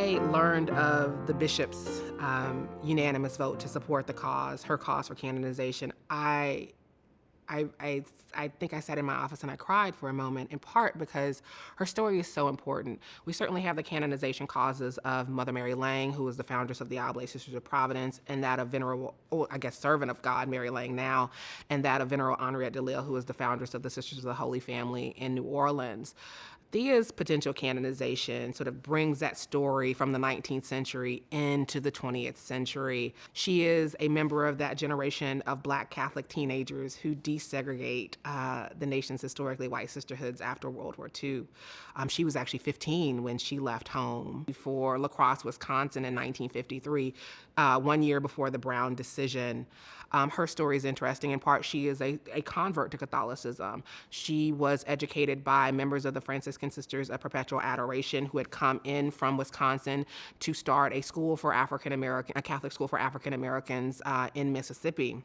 I learned of the bishop's unanimous vote to support her cause for canonization, I think I sat in my office and I cried for a moment, in part because her story is so important. We certainly have the canonization causes of Mother Mary Lang, who was the foundress of the Oblate Sisters of Providence, and that of Venerable, servant of God, Mary Lang now, and that of Venerable Henriette DeLille, who was the foundress of the Sisters of the Holy Family in New Orleans. Thea's potential canonization sort of brings that story from the 19th century into the 20th century. She is a member of that generation of Black Catholic teenagers who desegregate the nation's historically white sisterhoods after World War II. She was actually 15 when she left home for La Crosse, Wisconsin in 1953, 1 year before the Brown decision. Her story is interesting. In part, she is a convert to Catholicism. She was educated by members of the Franciscan Sisters of Perpetual Adoration who had come in from Wisconsin to start a Catholic school for African Americans in Mississippi.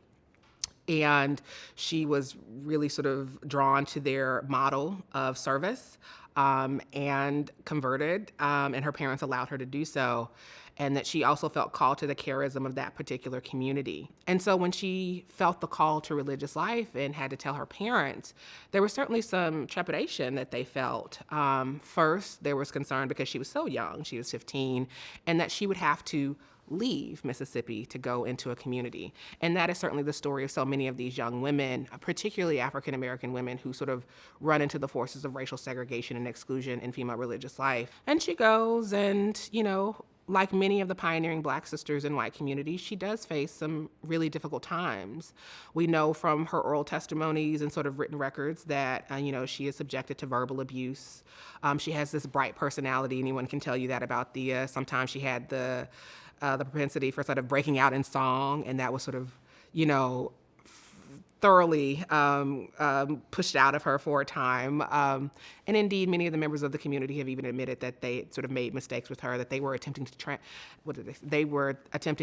And she was really sort of drawn to their model of service and converted, and her parents allowed her to do so. And that she also felt called to the charism of that particular community. And so when she felt the call to religious life and had to tell her parents, there was certainly some trepidation that they felt. First, there was concern because she was so young, she was 15, and that she would have to leave Mississippi to go into a community. And that is certainly the story of so many of these young women, particularly African-American women, who sort of run into the forces of racial segregation and exclusion in female religious life. And she goes and, like many of the pioneering Black sisters in white communities, she does face some really difficult times. We know from her oral testimonies and sort of written records that, she is subjected to verbal abuse. She has this bright personality. Anyone can tell you that about Thea. Sometimes she had the propensity for sort of breaking out in song, and that was sort of, thoroughly pushed out of her for a time. And indeed, many of the members of the community have even admitted that they sort of made mistakes with her, that they were attempting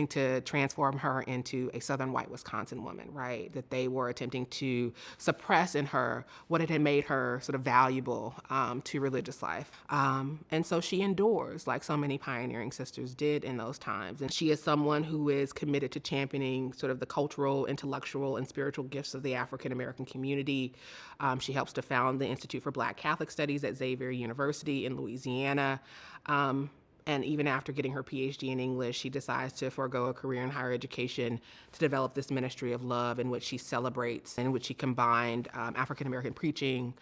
to transform her into a Southern white Wisconsin woman, right? That they were attempting to suppress in her what had made her sort of valuable to religious life. And so she endures, like so many pioneering sisters did in those times. And she is someone who is committed to championing sort of the cultural, intellectual, and spiritual gifts of the African American community. She helps to found the Institute for Black Catholic Studies at Xavier University in Louisiana. And even after getting her PhD in English, she decides to forego a career in higher education to develop this ministry of love in which she celebrates, in which she combined African-American preaching,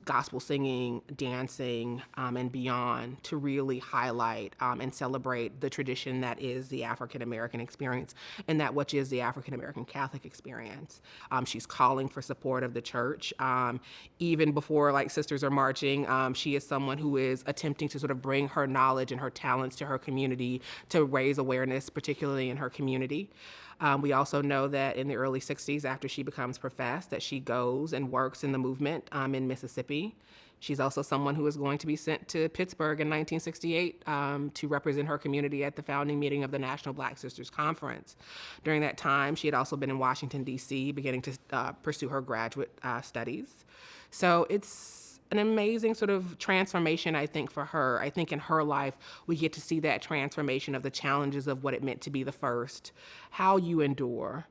gospel singing, dancing, and beyond to really highlight and celebrate the tradition that is the African-American experience and that which is the African-American Catholic experience. She's calling for support of the church. Even before Sisters are marching, she is someone who is attempting to sort of bring her knowledge and her talents to her community to raise awareness, particularly in her community. We also know that in the early 60s, after she becomes professed, that she goes and works in the movement in Mississippi. She's also someone who is going to be sent to Pittsburgh in 1968 to represent her community at the founding meeting of the National Black Sisters Conference. During that time, she had also been in Washington, D.C., beginning to pursue her graduate studies. So it's an amazing sort of transformation, I think, for her. I think in her life, we get to see that transformation of the challenges of what it meant to be the first, how you endure,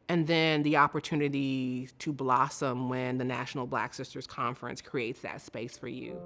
and then the opportunity to blossom when the National Black Sisters Conference creates that space for you.